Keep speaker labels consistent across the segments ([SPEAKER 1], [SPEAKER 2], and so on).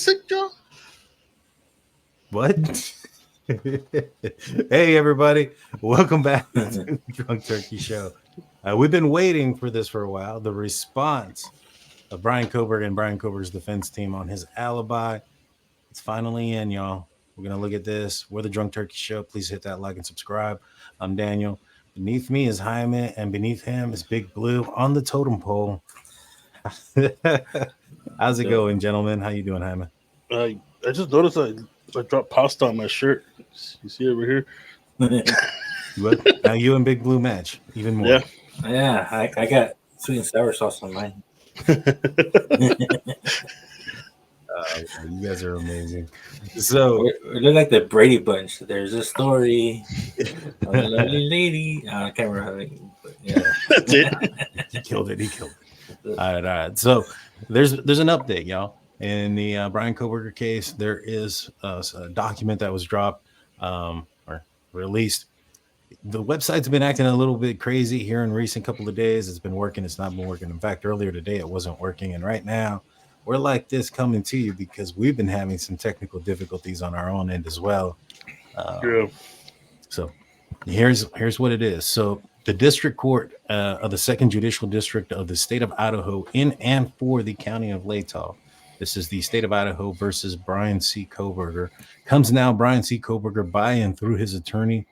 [SPEAKER 1] sick, Joe?
[SPEAKER 2] What? Hey, everybody. Welcome back to the Drunk Turkey Show. We've been waiting for this for a while. The response of Bryan Kohberger and Bryan Kohbergers Defense Team on his Alibi. It's finally in, y'all. We're going to look at this. We're the Drunk Turkey Show. Please hit that like and subscribe. I'm Daniel. Beneath me is Jaime, and beneath him is Big Blue on the totem pole. How's it going, gentlemen? How you doing, Jaime?
[SPEAKER 1] I just noticed I dropped pasta on my shirt. You see over here?
[SPEAKER 2] What? Now you and Big Blue match even more.
[SPEAKER 3] Yeah, I got sweet and sour sauce on mine.
[SPEAKER 2] You guys are amazing. So
[SPEAKER 3] we look like the Brady Bunch. There's a story of a lovely lady. I can't remember how it, but yeah.
[SPEAKER 1] That's it.
[SPEAKER 2] He killed it. All right. So there's an update, y'all. In the Bryan Kohberger case, there is a document that was dropped or released. The website's been acting a little bit crazy here in recent couple of days. It's been working. It's not been working. In fact, earlier today, it wasn't working. And right now, we're like this coming to you because we've been having some technical difficulties on our own end as well. So here's what it is. So the district court of the 2nd Judicial District of the state of Idaho in and for the county of Latah. This is the state of Idaho versus Bryan C. Kohberger. Comes now Bryan C. Kohberger by and through his attorney,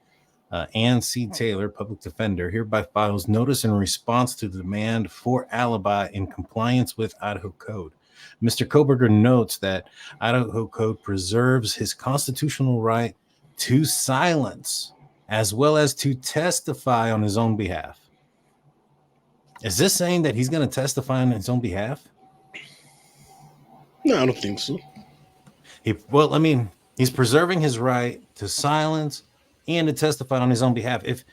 [SPEAKER 2] Ann C. Taylor, public defender, hereby files notice in response to the demand for alibi in compliance with Idaho Code. Mr. Kohberger notes that Idaho Code preserves his constitutional right to silence as well as to testify on his own behalf. Is this saying that he's going to testify on his own behalf?
[SPEAKER 1] No, I don't think so.
[SPEAKER 2] He's preserving his right to silence and to testify on his own behalf. If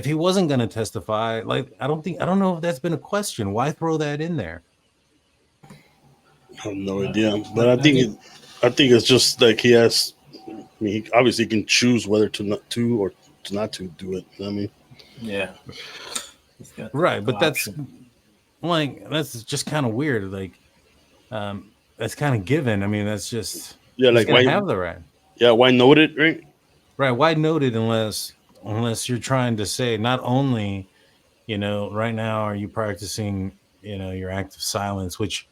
[SPEAKER 2] he wasn't going to testify, I don't know if that's been a question. Why throw that in there?
[SPEAKER 1] I have no idea, but I think it's just like he has. I mean, he obviously can choose whether to not to or to not to do it. You know what I mean,
[SPEAKER 3] Yeah.
[SPEAKER 2] Right, but that's just kind of weird. That's kind of given. I mean, that's just
[SPEAKER 1] like
[SPEAKER 2] why have the right.
[SPEAKER 1] Yeah, why note it, right?
[SPEAKER 2] Right, why note it unless you're trying to say not only, right now are you practicing, your act of silence, which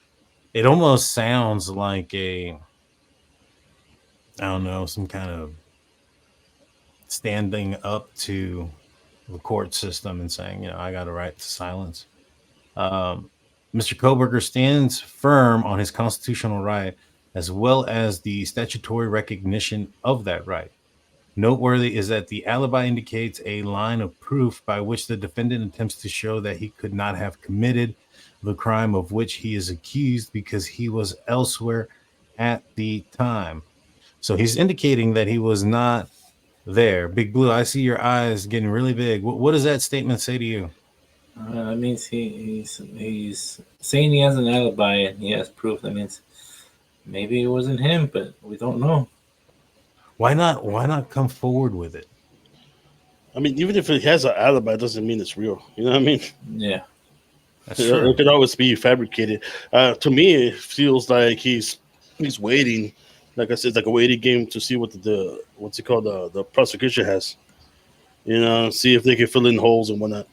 [SPEAKER 2] it almost sounds like some kind of standing up to the court system and saying, I got a right to silence. Mr. Kohberger stands firm on his constitutional right as well as the statutory recognition of that right. Noteworthy is that the alibi indicates a line of proof by which the defendant attempts to show that he could not have committed the crime of which he is accused because he was elsewhere at the time. So he's indicating that he was not there. Big Blue, I see your eyes getting really big. What does that statement say to you?
[SPEAKER 3] That means he's saying he has an alibi and he has proof. That means maybe it wasn't him, but we don't know.
[SPEAKER 2] Why not come forward with it?
[SPEAKER 1] I mean, even if it has an alibi, it doesn't mean it's real. You know what I mean?
[SPEAKER 3] Yeah.
[SPEAKER 2] That's true.
[SPEAKER 1] It could always be fabricated. To me, it feels like he's waiting. Like I said, like a waiting game to see what the prosecution has. See if they can fill in holes and whatnot.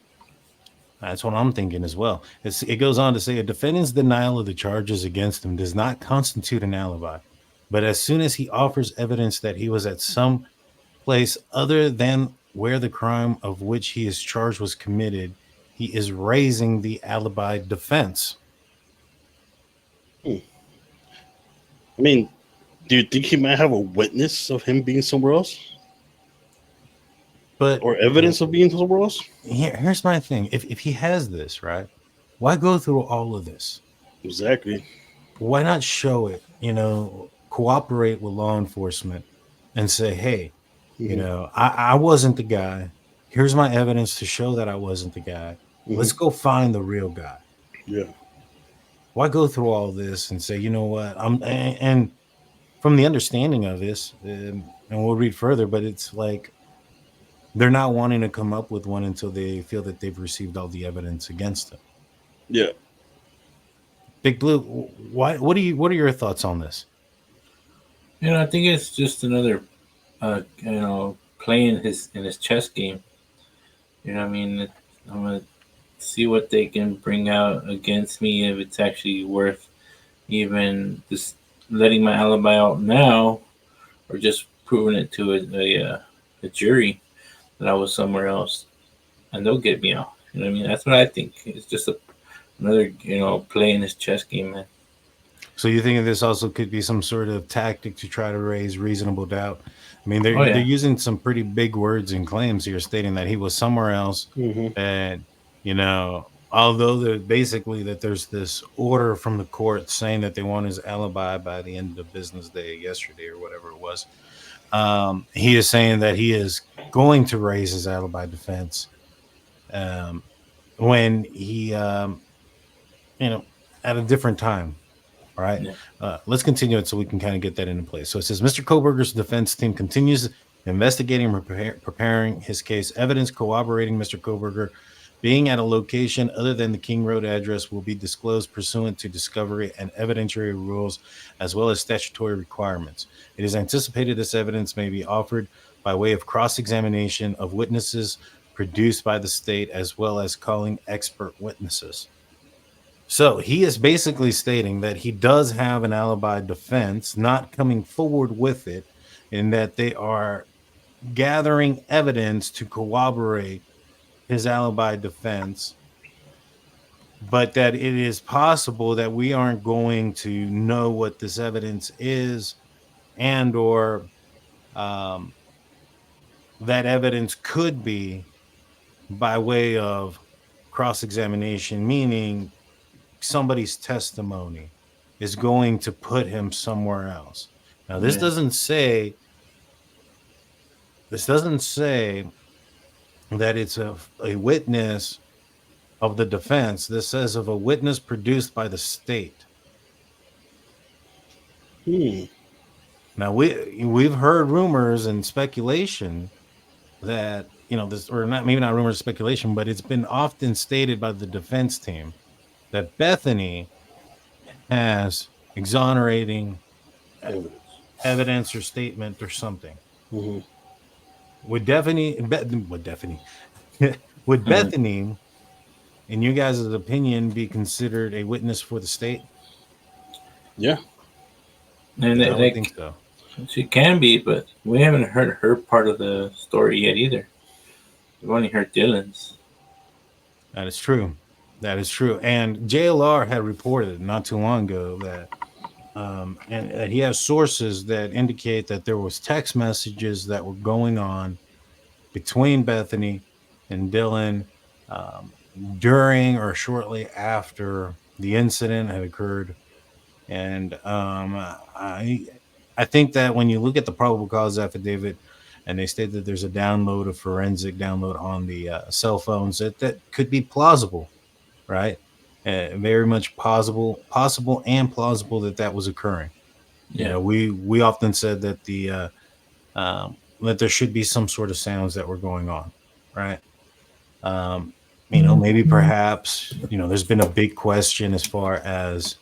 [SPEAKER 2] That's what I'm thinking as well. It goes on to say a defendant's denial of the charges against him does not constitute an alibi. But as soon as he offers evidence that he was at some place other than where the crime of which he is charged was committed, he is raising the alibi defense.
[SPEAKER 1] I mean, do you think he might have a witness of him being somewhere else? Or evidence of being somewhere else?
[SPEAKER 2] Here's my thing. If he has this, right, why go through all of this?
[SPEAKER 1] Exactly.
[SPEAKER 2] Why not show it, cooperate with law enforcement and say, hey, I wasn't the guy. Here's my evidence to show that I wasn't the guy. Let's go find the real guy.
[SPEAKER 1] Yeah.
[SPEAKER 2] Why go through all this and say, you know what? And from the understanding of this, and we'll read further, but it's like they're not wanting to come up with one until they feel that they've received all the evidence against them.
[SPEAKER 1] Yeah.
[SPEAKER 2] Big Blue, what are your thoughts on this?
[SPEAKER 3] I think it's just another, playing in his chess game. I mean, I'm gonna see what they can bring out against me if it's actually worth even just letting my alibi out now, or just proving it to a jury that I was somewhere else, and they'll get me out. I mean, that's what I think. It's just another, play in his chess game, man.
[SPEAKER 2] So you think this also could be some sort of tactic to try to raise reasonable doubt? I mean,
[SPEAKER 3] Oh
[SPEAKER 2] they're
[SPEAKER 3] yeah,
[SPEAKER 2] using some pretty big words and claims here, stating that he was somewhere else,
[SPEAKER 1] Mm-hmm.
[SPEAKER 2] and although basically that there's this order from the court saying that they want his alibi by the end of business day yesterday or whatever it was. He is saying that he is going to raise his alibi defense um, when he, at a different time. All right.
[SPEAKER 3] yeah,
[SPEAKER 2] Let's continue it so we can kind of get that into place. So it says Mr. Kohberger's defense team continues investigating and preparing his case. Evidence corroborating Mr. Kohberger being at a location other than the King Road address will be disclosed pursuant to discovery and evidentiary rules, as well as statutory requirements. It is anticipated this evidence may be offered by way of cross-examination of witnesses produced by the state, as well as calling expert witnesses. So he is basically stating that he does have an alibi defense, not coming forward with it, and that they are gathering evidence to corroborate his alibi defense, but that it is possible that we aren't going to know what this evidence is, and or um, that evidence could be by way of cross-examination, meaning somebody's testimony is going to put him somewhere else. Now, this
[SPEAKER 3] yeah,
[SPEAKER 2] doesn't say that it's a witness of the defense. This says of a witness produced by the state.
[SPEAKER 1] Hmm.
[SPEAKER 2] Now, we've heard rumors and speculation that this, or not, maybe not rumors, speculation, but it's been often stated by the defense team that Bethany has exonerating
[SPEAKER 1] Evidence.
[SPEAKER 2] evidence or statement or something.
[SPEAKER 1] Mm-hmm.
[SPEAKER 2] Would Bethany, would Bethany, would
[SPEAKER 3] Mhm.
[SPEAKER 2] Bethany, in you guys' opinion, be considered a witness for the state?
[SPEAKER 1] Yeah.
[SPEAKER 3] and
[SPEAKER 2] I would think so.
[SPEAKER 3] she can be, but we haven't heard her part of the story yet either. We've only heard Dylan's.
[SPEAKER 2] That is true. That is true. And JLR had reported not too long ago that, and that he has sources that indicate that there was text messages that were going on between Bethany and Dylan um, during or shortly after the incident had occurred. And I think that when you look at the probable cause affidavit, and they state that there's a forensic download on the cell phones, that could be plausible, right? Very much possible and plausible that was occurring.
[SPEAKER 3] Yeah,
[SPEAKER 2] We often said that that there should be some sort of sounds that were going on, right? Maybe perhaps there's been a big question as far as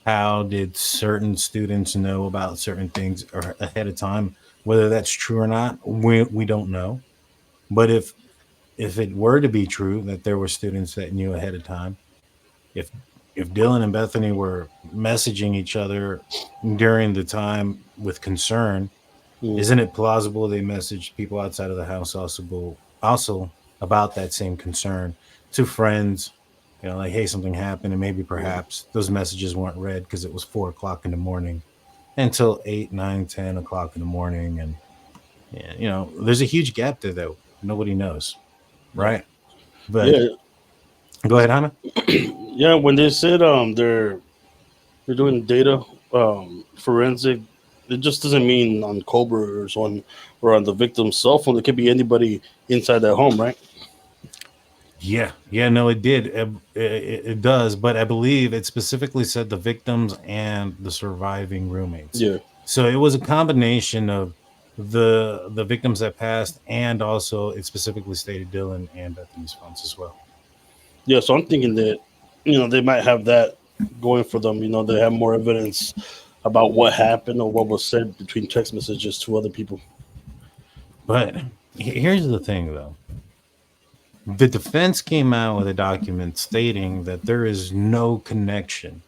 [SPEAKER 2] how did certain students know about certain things or ahead of time, whether that's true or not, we don't know. But if it were to be true that there were students that knew ahead of time, if Dylan and Bethany were messaging each other during the time with concern,
[SPEAKER 1] Mm-hmm.
[SPEAKER 2] isn't it plausible they messaged people outside of the house also about that same concern to friends? Like, hey, something happened, and maybe perhaps those messages weren't read because it was 4 o'clock in the morning until 8, 9, 10 o'clock in the morning. And there's a huge gap there that nobody knows,
[SPEAKER 3] yeah,
[SPEAKER 2] right? But
[SPEAKER 1] Yeah.
[SPEAKER 2] go ahead, Hannah.
[SPEAKER 1] Yeah. When they said they're doing data forensic, it just doesn't mean on Kohberger's one or on the victim's cell phone. It could be anybody inside that home, right?
[SPEAKER 2] Yeah, no, it did. It does, but I believe it specifically said the victims and the surviving roommates.
[SPEAKER 1] Yeah.
[SPEAKER 2] So it was a combination of the victims that passed, and also it specifically stated Dylan and Bethany's phones as well.
[SPEAKER 1] Yeah. So I'm thinking that they might have that going for them. They have more evidence about what happened or what was said between text messages to other people.
[SPEAKER 2] But here's the thing, though. The defense came out with a document stating that there is no connection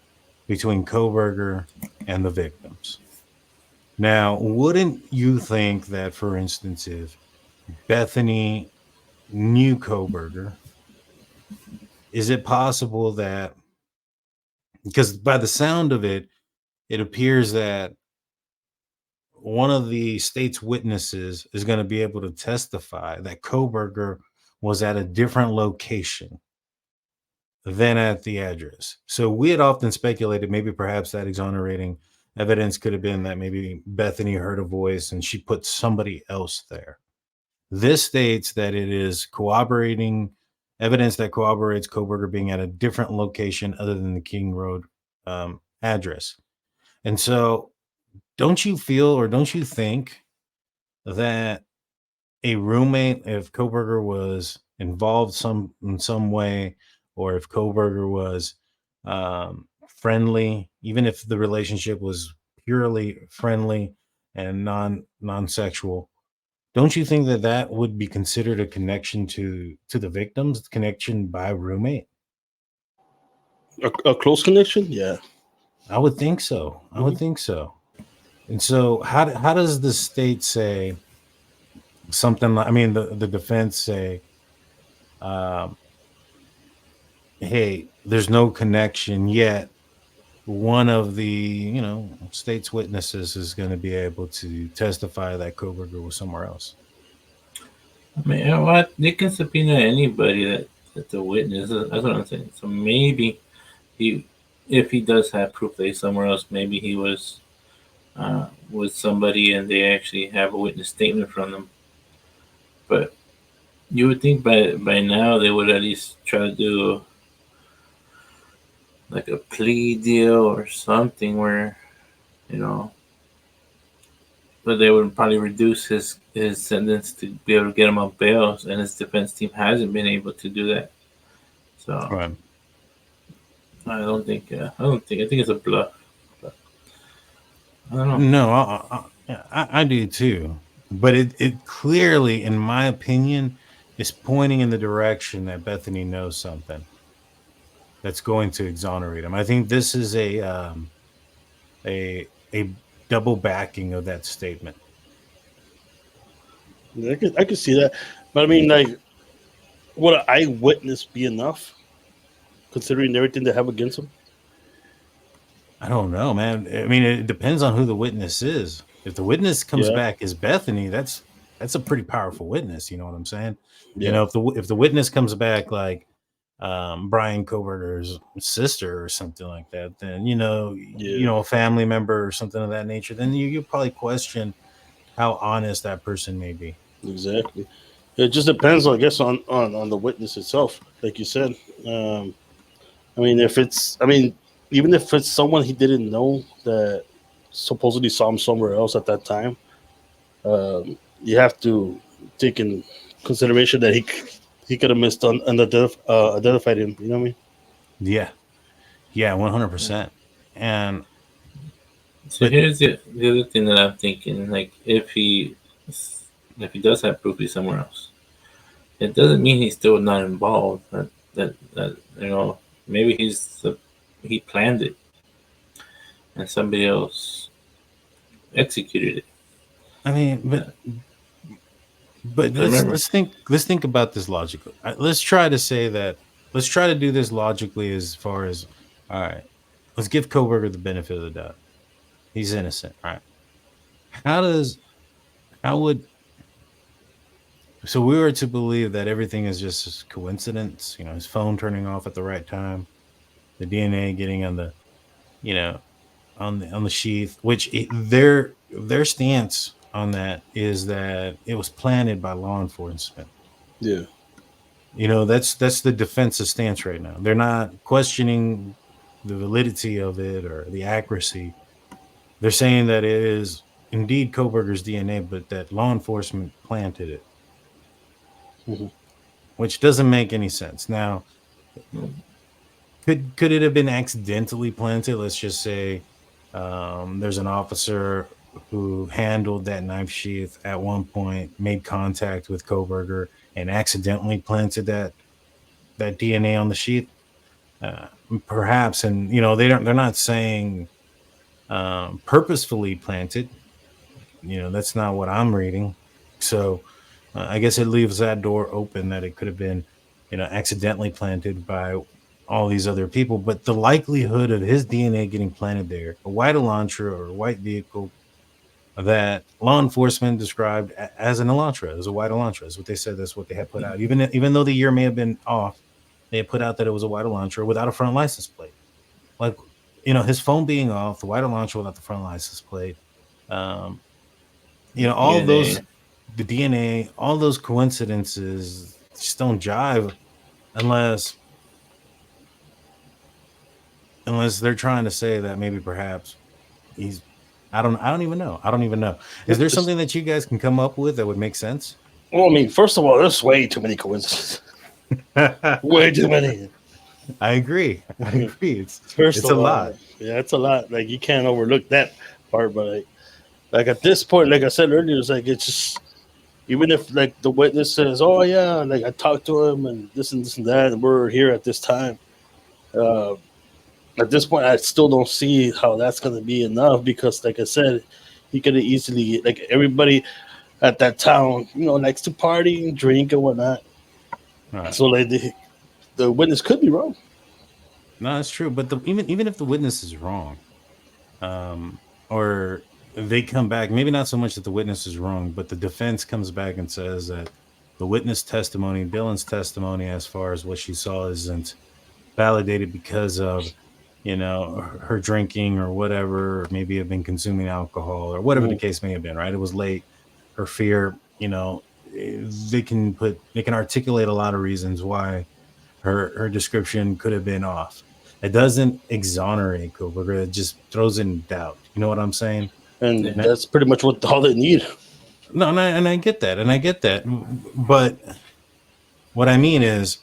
[SPEAKER 2] between Kohberger and the victims. Now, wouldn't you think that, for instance, if Bethany knew Kohberger, is it possible that, because by the sound of it, it appears that one of the state's witnesses is going to be able to testify that Kohberger was at a different location than at the address. So we had often speculated maybe perhaps that exonerating evidence could have been that maybe Bethany heard a voice and she put somebody else there. This states that it is corroborating evidence that corroborates Kohberger being at a different location other than the King Road address. And so don't you feel or don't you think that a roommate, if Kohberger was involved in some way, or if Kohberger was friendly, even if the relationship was purely friendly and non-sexual, don't you think that that would be considered a connection to the victims, connection by roommate?
[SPEAKER 1] A close connection, yeah.
[SPEAKER 2] I would think so. I would think so. And so, how does the state say something like? I mean, the defense say, "Hey, there's no connection yet." One of the state's witnesses is going to be able to testify that Kohberger was somewhere else.
[SPEAKER 3] I mean, you know what? They can subpoena anybody that's a witness. That's what I'm saying. So maybe if he does have proof that he's somewhere else, maybe he was with somebody and they actually have a witness statement from them. But you would think by now they would at least try to do like a plea deal or something where, but they would probably reduce his sentence to be able to get him on bail, and his defense team hasn't been able to do that. So
[SPEAKER 2] Right.
[SPEAKER 3] I think it's a bluff. But I don't know.
[SPEAKER 2] No, I do too. But it clearly, in my opinion, is pointing in the direction that Bethany knows something that's going to exonerate him. I think this is a double backing of that statement.
[SPEAKER 1] Yeah, I could see that, but I mean, like, would an eyewitness be enough, considering everything they have against him?
[SPEAKER 2] I don't know, man. I mean, it depends on who the witness is. If the witness comes back as Bethany, that's a pretty powerful witness. You know what I'm saying?
[SPEAKER 1] Yeah.
[SPEAKER 2] If the witness comes back like Bryan Kohberger's sister or something like that, then a family member or something of that nature, then you probably question how honest that person may be.
[SPEAKER 1] Exactly. It just depends, I guess, on the witness itself, like you said. I mean, even if it's someone he didn't know that supposedly saw him somewhere else at that time, you have to take in consideration that he could have missed identified him. You know what I mean?
[SPEAKER 2] Yeah, 100%. And
[SPEAKER 3] so here's the other thing that I'm thinking: like if he does have proof he's somewhere else, it doesn't mean he's still not involved. That maybe he planned it and somebody else executed it.
[SPEAKER 2] I mean, but let's think about this logically. Let's try to do this logically as far as, all right, let's give Kohberger the benefit of the doubt. He's innocent, right? So we were to believe that everything is just a coincidence, his phone turning off at the right time, the DNA getting on the, on the sheath, which their stance on that is that it was planted by law enforcement.
[SPEAKER 1] Yeah.
[SPEAKER 2] That's the defense's stance right now. They're not questioning the validity of it or the accuracy. They're saying that it is indeed Kohberger's DNA, but that law enforcement planted it, which doesn't make any sense. Now, could it have been accidentally planted? Let's just say There's an officer who handled that knife sheath at one point, made contact with Kohberger, and accidentally planted that DNA on the sheath. Uh, Perhaps, and they're not saying purposefully planted. That's not what I'm reading. So I guess it leaves that door open that it could have been, accidentally planted by all these other people. But the likelihood of his DNA getting planted there, a white Elantra or a white vehicle that law enforcement described as an Elantra, as a white Elantra, is what they said. That's what they had put out. Even though the year may have been off, they had put out that it was a white Elantra without a front license plate. Like, his phone being off, the white Elantra without the front license plate. Um, all those,
[SPEAKER 3] DNA.
[SPEAKER 2] the DNA, all those coincidences just don't jive unless they're trying to say that maybe perhaps he's. I don't even know. I don't even know. Is there something that you guys can come up with that would make sense?
[SPEAKER 1] Well, I mean, first of all, there's way too many coincidences. Way too many.
[SPEAKER 2] I agree. It's
[SPEAKER 1] First
[SPEAKER 2] a
[SPEAKER 1] of all,
[SPEAKER 2] lot.
[SPEAKER 1] yeah, it's a lot. Like, you can't overlook that part, but like at this point, like I said earlier, it's just, even if like the witness says, "Oh yeah, like I talked to him and this and that, and we're here at this time." Uh, at this point, I still don't see how that's going to be enough, because, like I said, he could have easily, like, everybody at that town, likes to party and drink and whatnot.
[SPEAKER 2] Right.
[SPEAKER 1] So like the witness could be wrong.
[SPEAKER 2] No, that's true. But even if the witness is wrong, or they come back, maybe not so much that the witness is wrong, but the defense comes back and says that the witness testimony, Dylan's testimony, as far as what she saw, isn't validated because of her drinking or whatever, or maybe have been consuming alcohol or whatever the case may have been. Right? It was late. Her fear. They can articulate a lot of reasons why her description could have been off. It doesn't exonerate Kohberger. It just throws in doubt. You know what I'm saying?
[SPEAKER 1] And that's pretty much all they need.
[SPEAKER 2] No, and I get that, but what I mean is,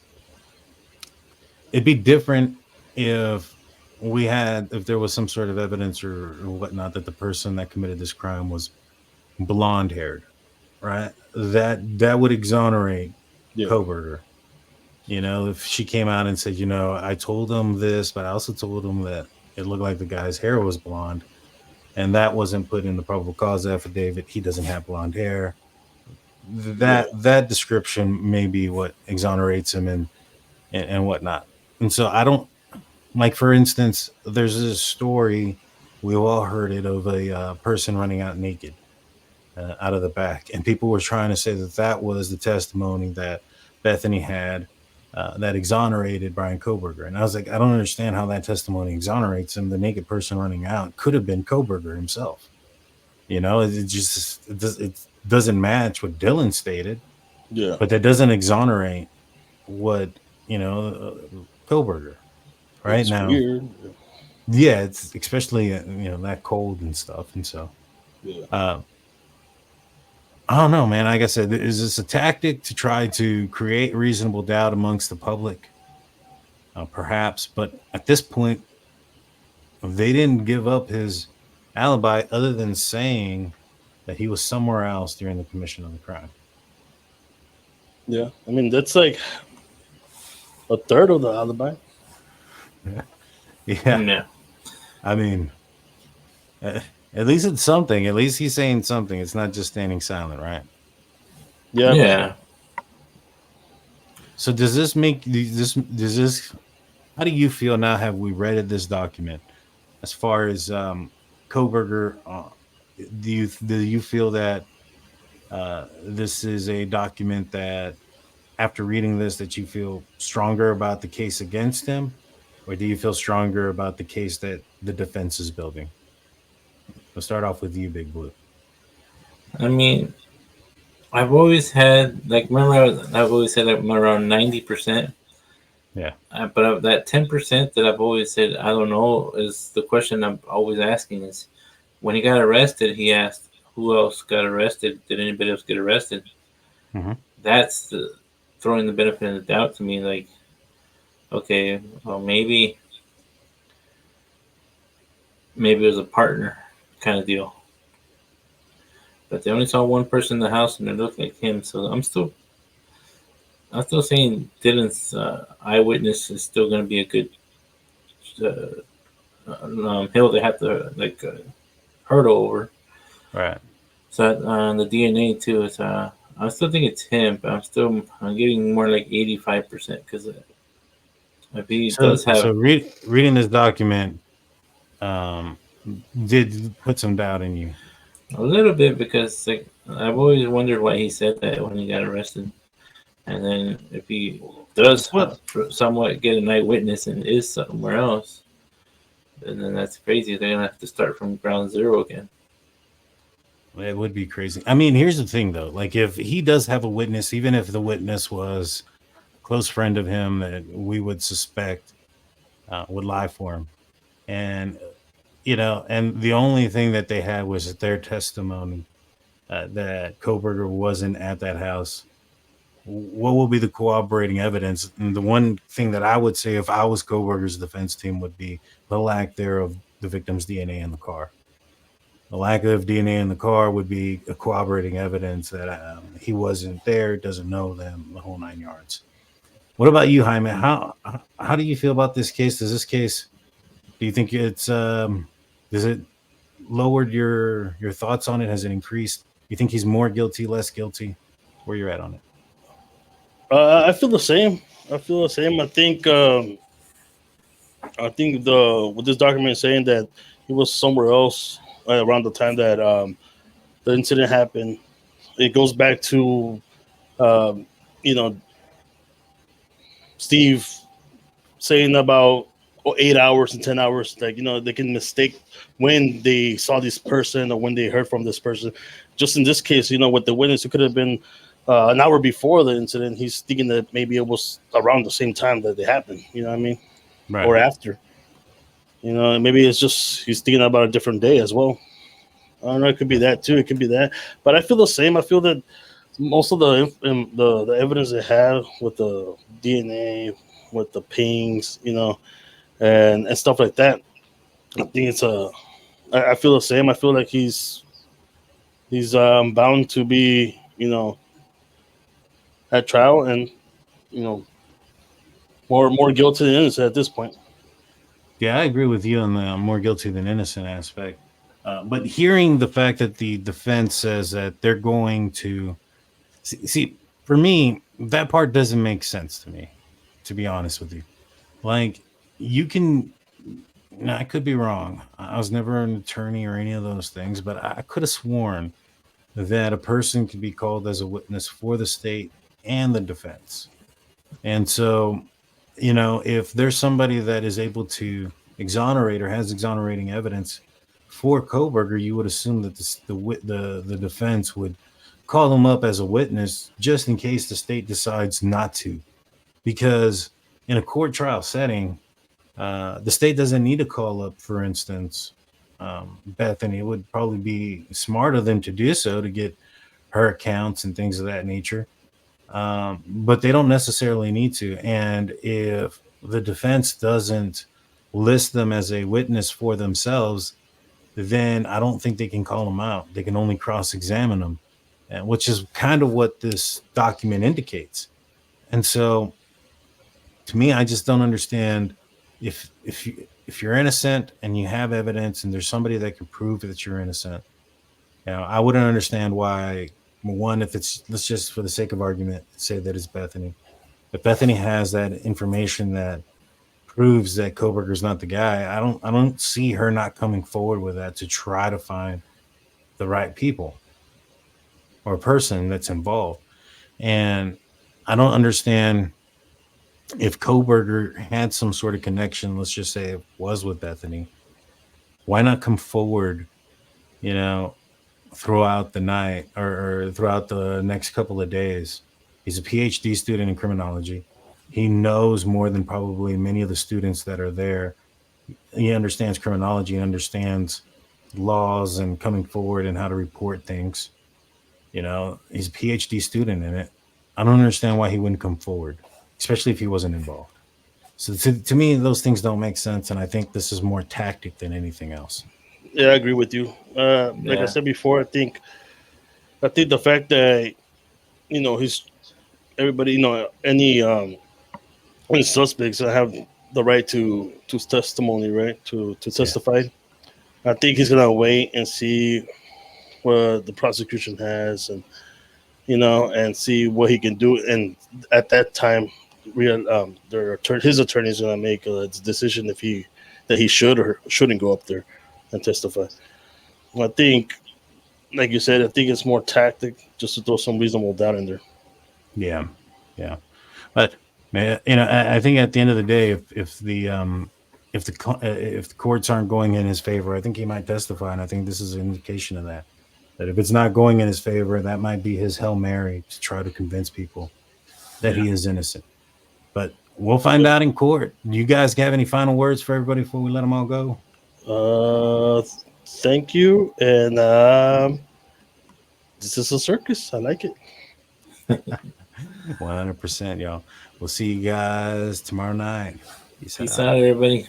[SPEAKER 2] it'd be different if there was some sort of evidence or whatnot that the person that committed this crime was blonde haired, right? That would exonerate Kohberger. If she came out and said, I told him this, but I also told him that it looked like the guy's hair was blonde, and that wasn't put in the probable cause affidavit. He doesn't have blonde hair. That description may be what exonerates him and whatnot. And so I don't, like, for instance, there's this story, we've all heard it, of a person running out naked out of the back, and people were trying to say that was the testimony that Bethany had that exonerated Bryan Kohberger. And I was like, I don't understand how that testimony exonerates him. The naked person running out could have been Kohberger himself. It doesn't match what Dylan stated.
[SPEAKER 1] Yeah.
[SPEAKER 2] But that doesn't exonerate what, Kohberger. Right?
[SPEAKER 1] It's
[SPEAKER 2] now.
[SPEAKER 1] Weird.
[SPEAKER 2] Yeah, it's especially that cold and stuff. And so I don't know, man. Like I said, is this a tactic to try to create reasonable doubt amongst the public? Perhaps, but at this point, they didn't give up his alibi other than saying that he was somewhere else during the commission of the crime.
[SPEAKER 1] Yeah, I mean, that's like a third of the alibi.
[SPEAKER 2] Yeah.
[SPEAKER 3] No.
[SPEAKER 2] I mean, at least it's something. At least he's saying something. It's not just standing silent, right?
[SPEAKER 1] Yeah.
[SPEAKER 3] Yeah.
[SPEAKER 2] So does this make this? How do you feel now? Have we read this document? As far as Kohberger, do you feel that this is a document that, after reading this, that you feel stronger about the case against him, or do you feel stronger about the case that the defense is building? We'll start off with you, Big Blue.
[SPEAKER 3] I mean, I've always had, remember, I've always said I'm around 90%.
[SPEAKER 2] Yeah.
[SPEAKER 3] But that 10% that I've always said, I don't know, is the question I'm always asking is, when he got arrested, he asked, who else got arrested? Did anybody else get arrested?
[SPEAKER 2] Mm-hmm.
[SPEAKER 3] That's throwing the benefit of the doubt to me. Like, okay, well, maybe maybe it was a partner kind of deal. But they only saw one person in the house, and it looked like him. So I'm still saying Dylan's eyewitness is still going to be a good hill they have to hurdle over.
[SPEAKER 2] Right.
[SPEAKER 3] So the DNA too is I still think it's him, but I'm getting more like 85% because if he does have
[SPEAKER 2] reading this document did put some doubt in you.
[SPEAKER 3] a little bit, because like I've always wondered why he said that when he got arrested, and then if he does somewhat get an eyewitness and is somewhere else, and then that's crazy. They're gonna have to start from ground zero again.
[SPEAKER 2] It would be crazy. I mean, here's the thing, though. Like, if he does have a witness, even if the witness was a close friend of him that we would suspect would lie for him, and and the only thing that they had was their testimony that Kohberger wasn't at that house. What will be the corroborating evidence? And the one thing that I would say if I was Kohberger's defense team would be the lack there of the victim's DNA in the car. The lack of DNA in the car would be a corroborating evidence that he wasn't there, doesn't know them, the whole 9 yards. What about you, Jaime? How do you feel about this case? Do you think it's does it lowered your thoughts on it? Has it increased? You think he's more guilty, less guilty? Where you're at on it?
[SPEAKER 1] I feel the same. I think with this document saying that he was somewhere else around the time that the incident happened. It goes back to Steve saying about 8 hours and 10 hours, like they can mistake when they saw this person or when they heard from this person. Just in this case, with the witness, it could have been an hour before the incident. He's thinking that maybe it was around the same time that it happened. You know what I mean?
[SPEAKER 2] Right.
[SPEAKER 1] Or after. Maybe it's just he's thinking about a different day as well. I don't know. It could be that too. It could be that. But I feel the same. I feel that most of the evidence they have with the DNA, with the pings, and stuff like that. I think I feel the same. I feel like he's bound to be, at trial and, more guilty than innocent at this point.
[SPEAKER 2] Yeah, I agree with you on the more guilty than innocent aspect. But hearing the fact that the defense says that they're going to see, for me, that part doesn't make sense to me, to be honest with you. Like, I could be wrong. I was never an attorney or any of those things, but I could have sworn that a person could be called as a witness for the state and the defense. And so, if there's somebody that is able to exonerate or has exonerating evidence for Kohberger, you would assume that the defense would call him up as a witness just in case the state decides not to. Because in a court trial setting, the state doesn't need to call up, for instance, Bethany. It would probably be smart of them to do so to get her accounts and things of that nature. But they don't necessarily need to. And if the defense doesn't list them as a witness for themselves, then I don't think they can call them out. They can only cross-examine them, which is kind of what this document indicates. And so, to me, I just don't understand if you're innocent and you have evidence and there's somebody that can prove that you're innocent. I wouldn't understand why. One, if let's just for the sake of argument say that it's Bethany. If Bethany has that information that proves that Kohberger's not the guy, I don't see her not coming forward with that to try to find the right people or person that's involved. And I don't understand if Kohberger had some sort of connection, let's just say it was with Bethany, why not come forward, throughout the night or throughout the next couple of days? He's a PhD student in criminology. He knows more than probably many of the students that are there. He understands criminology and understands laws and coming forward and how to report things. He's a PhD student in it. I don't understand why he wouldn't come forward, especially if he wasn't involved. So to me, those things don't make sense, and I think this is more tactic than anything else.
[SPEAKER 1] Yeah, I agree with you. Like I
[SPEAKER 3] Yeah.
[SPEAKER 1] said before, I think the fact that he's everybody, any suspects have the right to testimony, right, to
[SPEAKER 2] Yeah,
[SPEAKER 1] testify. I think he's gonna wait and see what the prosecution has, and and see what he can do. And at that time, his attorney is gonna make a decision if he should or shouldn't go up there and testify. I think, like you said, I think it's more tactic just to throw some reasonable doubt in there.
[SPEAKER 2] yeah, yeah. But man, I think at the end of the day, if the courts aren't going in his favor, I think he might testify, and I think this is an indication of that. That if it's not going in his favor, that might be his Hail Mary to try to convince people that he is innocent. But we'll find out in court. You guys have any final words for everybody before we let them all go?
[SPEAKER 1] Uh, Thank you, and this is a circus. I like it.
[SPEAKER 2] 100%, y'all. We'll see you guys tomorrow night. Peace
[SPEAKER 3] Peace
[SPEAKER 2] out.
[SPEAKER 3] out, everybody.